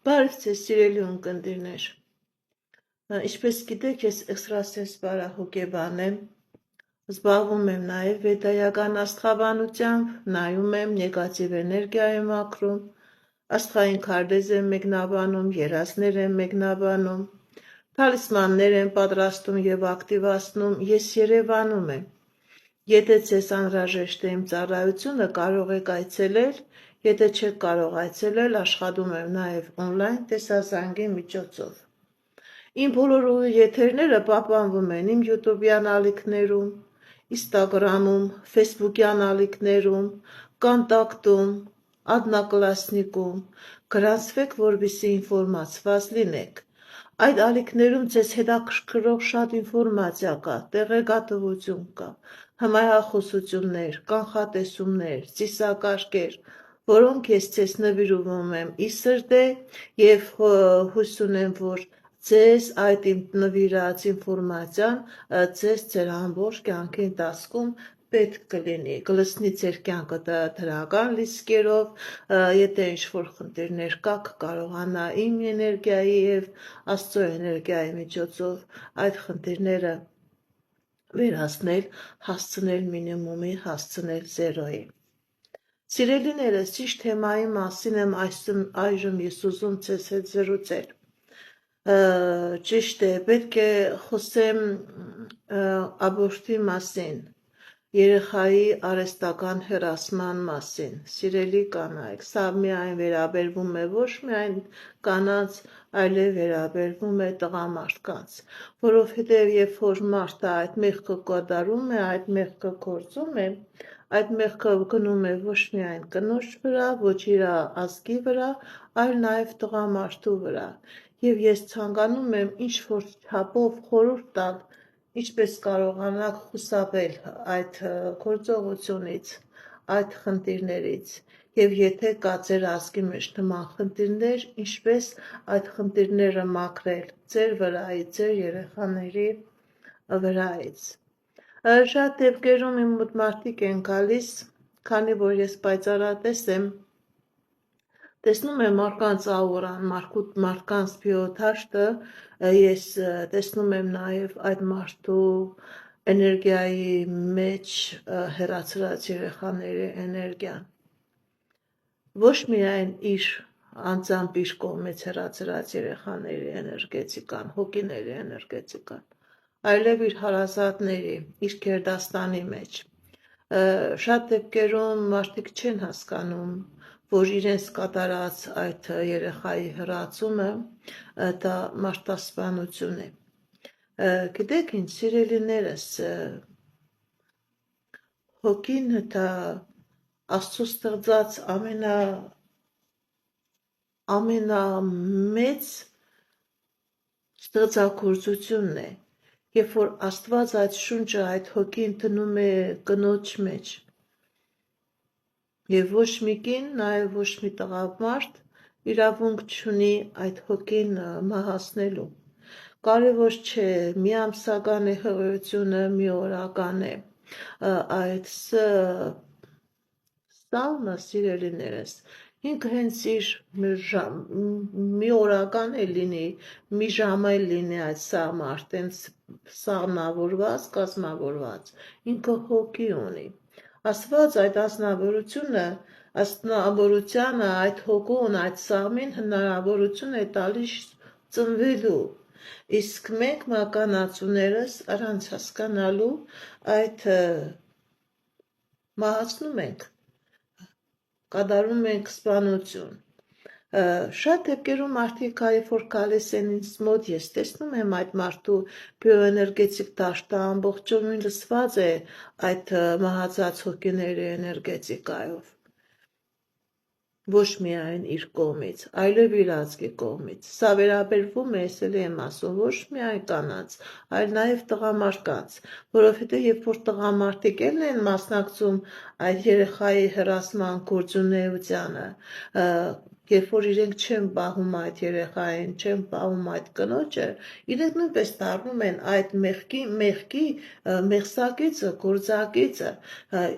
Բարև ձեզ սիրելի ունկնդիրներ, ինչպես գիտեք, ես էքստրասենս բարահոգեբան եմ, զբաղվում եմ նաև վեդայական աստղաբանությամբ, նայում եմ, նեգատիվ էներգիա եմ ակրում, աստղային քարտեզ եմ մեկնաբանում, երազներ եմ մեկնաբանում, թալիսմաններ եմ պատրաստում և ակտիվացնում, ես Երևանում եմ։ Եթե ձեզ անհրաժեշտ է իմ ծառայությունը, կարող եք այցելել, եթե չեք կարող այցելել, աշխատում եմ նաև օնլայն տեսազանգի միջոցով։ Իմ բոլոր եթերները պահպանվում են իմ յութուբյան ալիքներում, ինստագրամում, ֆեյսբուքյան ալիքներում, կոնտակտում, Одноклассникում, գրանցվեք, որպեսզի ինֆորմացված լինեք։ Այդ ալիքներում ձեզ հետաքրքրող շատ ինֆորմացիա կա, տեղեկատվություն կա, հմայախոսություններ, կանխատեսումներ, ծիսակարգեր, որոնք ես ձեզ նվիրում եմ ի սրտե և հույս ունեմ, որ ձեզ այդ իմ նվիրած ինֆորմացիան ձեզ ձեր ամբողջ կյանքի ընթացքում պետք կլինի, կլցնի ձեր կյանքը դրական լիցքերով, եթե ինչ-որ խնդիրներ կա, կկարողանա իմ էներգիայի և Աստծո էներգիայի միջոցով այդ խնդիրները վերացնել, հասցնել մինիմումի, հասցնել զերոյի։ Սիրելիներս, ճիշտ թեմայի մասին եմ այժմ ես ուզում ձեզ հետ զրուցել։ Ճիշտ է, պետք է խոսեմ աբորտի մասին, երեխայի արհեստական հեռացման մասին, սիրելի կանայք, սա միայն վերաբերվում է ոչ միայն կանանց, այլև վերաբերվում է տղամարդկանց, որովհետև երբ որ մարդը այդ մեղքը կատարում է, այդ մեղքը գործում է, այդ մեղքը գնում է ոչ միայն կնոջ վրա, ոչ իր ազգի վրա, այլ նաև տղամարդու վրա, և ես ցանկանում եմ ինչ-որ չափով խորհուրդ տալ, ինչպես կարողանաք խուսափել այդ գործողությունից, այդ խնդիրներից, և եթե կա ձեր ազգի մեջ նման խնդիրներ, ինչպես այդ խնդիրները մաքրել ձեր վրայից, ձեր երեխաների վրայից։ Շատ դեպքերում իմ մոտ մարդիկ են գալիս, քանի որ ես պայծառատես եմ, տեսնում եմ մարդկանց աուրան, մարդկանց բիոդաշտը, ես տեսնում եմ նաև այդ մարդու էներգիայի մեջ հեռացրած երեխաների էներգիան։ Ոչ միայն իր անձամբ իր կողմից հեռացրած երեխաների էներգետիկան, հոգիների էներգետիկան, այլև իր հարազատների, իր գերդաստանի մեջ։ Շատ դեպքերում մարդիկ չեն հասկանում, որ իրենց կատարած այդ երեխայի հեռացումը դա մարդասպանություն է։ Գիտեք ինչ, սիրելիներս, հոգին դա Աստծո ստեղծած ամենամեծ ստեղծագործությունն է, երբ որ Աստված այդ շունչը, այդ հոգին դնում է կնոջ մեջ, և ոչ մի կին, նաև ոչ մի տղամարդ իրավունք չունի այդ հոգին մահացնելու։ Կարևոր չէ, մի ամսական է հղիությունը, մի օրական է, այդ սալմը, սիրելիներս, ինքը հենց իր մի օրական է լինի, մի ժամ է լինի այդ սաղմը արդեն սաղմնավորված, կազմավորված, ինքը հոգի ունի։ Աստված այդ ազնվորությանը, այդ հոգուն, այդ սաղմին հնարավորություն է տալիս ծնվելու, իսկ մենք մականացուներս առանց հասկանալու այդ մահացնում ենք, կատարում ենք սպանություն։ Շատ դեպքերում մարդիկ երբ որ գալիս են ինձ մոտ, ես տեսնում եմ այդ մարդու բիոէներգետիկ դաշտը ամբողջովին լցված է այդ մահացած հոգիների էներգետիկայով։ Ոչ միայն իր կողմից, այլև իր ազգի կողմից։ Սա վերաբերվում է, ես էլ եմ ասում, ոչ միայն կանանց, այլ նաև տղամարդկանց, որովհետև երբ որ տղամարդիկ են մասնակցում այդ երեխայի հեռացման գործունեությանը, երբ որ իրենք չեն պահում այդ երեխային, չեն պահում այդ կնոջը, իրենք նույնպես դառնում են այդ մեղքի մեղսակիցը, գործակիցը,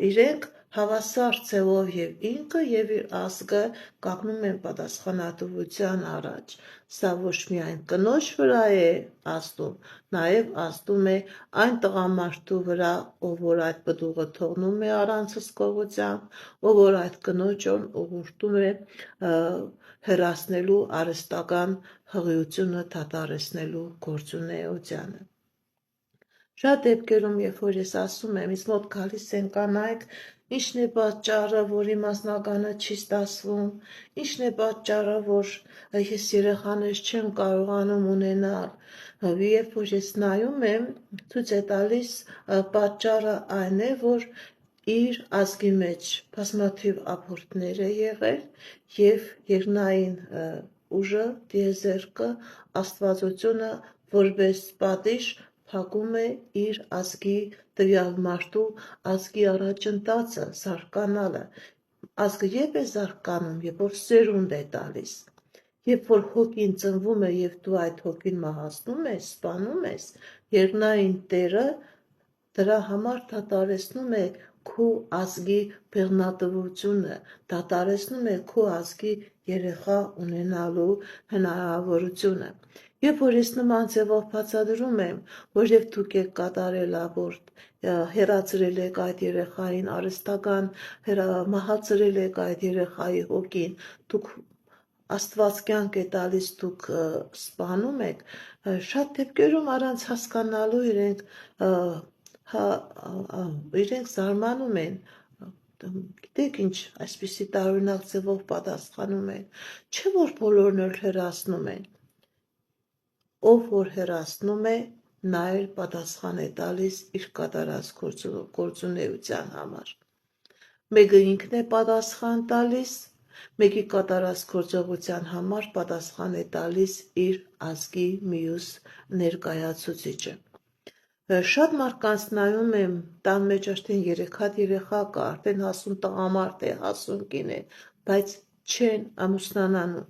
իրենք հավասար ձևով եւ ինքը եւ իր ազգը կանգնում են պատասխանատվության առաջ։ Սա ոչ միայն կնոջ վրա է ազդում, նաեւ ազդում է այն տղամարդու վրա, ով որ այդ պտուղը թողնում է առանց հսկողության, ով որ այդ կնոջն ուղղորդում է հեռացնելու արհեստական հղիությունը դադարեցնելու գործունեությանը։ Շատ դեպքերում, երբ որ ես ասում եմ, ինձ մոտ գալիս են կանայք, ինչն է պատճառը, որ իմ անձնականը չի ստացվում, ինչն է պատճառը, որ ես երեխաներ չեմ կարողանում ունենալ, երբ որ ես նայում եմ, ցույց է տալիս պատճառը այն է, որ իր ազգի մեջ բազմաթիվ ապորտներ է եղել եւ երկնային ուժը, դիեզերքը, աստվածությունը որպես պատիժ փակում է իր ազգի տվյալ մարդու ազգի առաջընթացը, զարգանալը։ Ազգը երբ է զարգանում, երբ որ սերունդ է տալիս, երբ որ հոգին ծնվում է եւ դու այդ հոգին մահացնում ես, սպանում ես, երկնային Տերը դրա համար դադարեցնում է քո ազգի բեղմնատվությունը, դադարեցնում է քո ազգի երեխա ունենալու հնարավորությունը։ Երբ որ ես նման ձևով բացատրում եմ, որ եւ դուք եք կատարել աբորտ, հեռացրել եք այդ երեխային արհեստական, մահացրել եք այդ երեխայի հոգին, դուք Աստված կյանք է տալիս, դուք սպանում եք, շատ դեպքերում առանց հասկանալու իրենք զարմանում են, գիտեք ինչ, այսպիսի տարօրինակ ձևով պատասխանում են, չէ որ բոլորն էլ հեռացնում են, ով որ հեռացնում է, նա էլ պատասխան է տալիս իր կատարած գործունեության համար։ Մեկը ինքն է պատասխան տալիս, մեկի կատարած գործողության համար պատասխան է տալիս իր ազգի մյուս ներկայացուցիչը։ Շատ մարդկանց նայում եմ, տան մեջ արդեն 3 հատ երեխա կա, արդեն հասուն տղամարդ է, հասուն կին է, բայց չեն ամուսնանանում,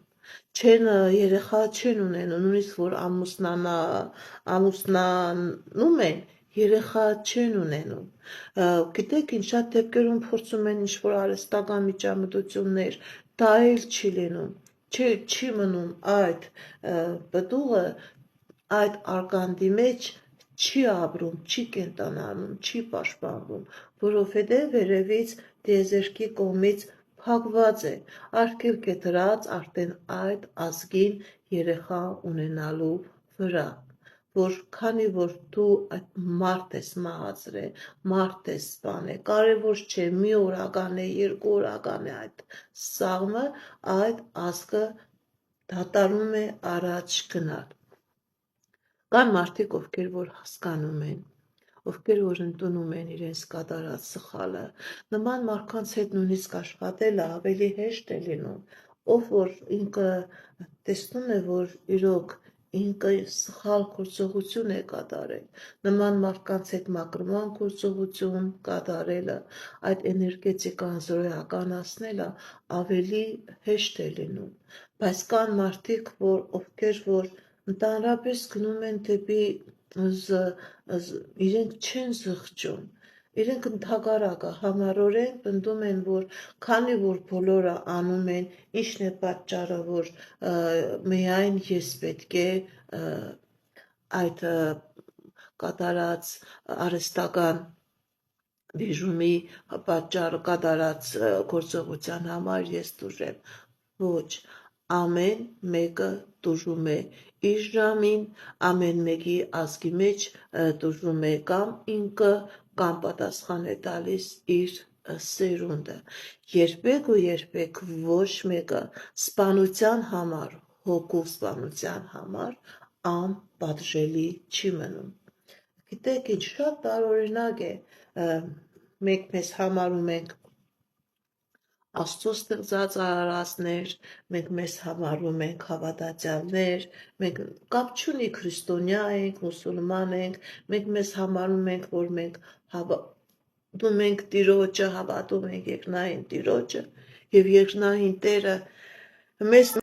չեն երեխա չեն ունենում, նույնիսկ որ ամուսնանում են, երեխա չեն ունենում։ Գիտեք ինչ, շատ դեպքերում փորձում են ինչ-որ արհեստական միջամտություններ, դա էլ չի լինում, չի մնում այդ պտուղը այդ արգանդի մեջ չի ապրում, չի կենտանանում, չի պաշտպանվում, որովհետև վերևից դիեզերքի կողմից փակված է, արգելք է դրած արդեն այդ ազգին երեխա ունենալու վրա, որ քանի որ դու այդ մարդ ես մահացրել, մարդ ես սպանել, կարևոր չէ, մի օրական է, 2 օրական է այդ սաղմը, այդ ազգը դատարում է առաջ գնալ։ Կան մարդիկ, ովքեր որ հասկանում են, ովքեր որ ընդունում են իրենց կատարած սխալը, նման մարդկանց հետ նույնիսկ աշխատելը ավելի հեշտ է լինում, ով որ ինքը տեսնում է, որ իրոք ինքը սխալ գործողություն է կատարել, նման մարդկանց հետ մաքրման գործողություն կատարելը, այդ էներգետիկան զրոյականացնելը ավելի հեշտ է լինում, բայց կան մարդիկ, ովքեր որ ընդհանրապես գնում են դեպի իրենք չեն զղջում, իրենք ընդհակառակը համառորեն պնդում են, որ քանի որ բոլորը անում են, ինչն է պատճառը, որ միայն ես պետք է այդ կատարած արհեստական դիժումի պատճառը կատարած գործողության համար ես տուժեմ, ոչ, ամեն մեկը տուժում է իր ժամին, ամեն մեկի ազգի մեջ տուժում է կամ ինքը, կամ պատասխան է տալիս իր սերունդը, երբեք ու երբեք ոչ մեկը սպանության համար, հոգու սպանության համար անպատժելի չի մնում։ Գիտեք ինչ, շատ տարօրինակ է, մենք մեզ համարում ենք Աստծո ստեղծած արարածներ, մենք մեզ համարում ենք հավատացյալներ, մենք կապ չունի քրիստոնյա ենք, մուսուլման ենք, մենք մեզ համարում ենք, որ մենք հավատում ենք Տիրոջը, հավատում ենք երկնային Տիրոջը, եւ երկնային Տերը մեզ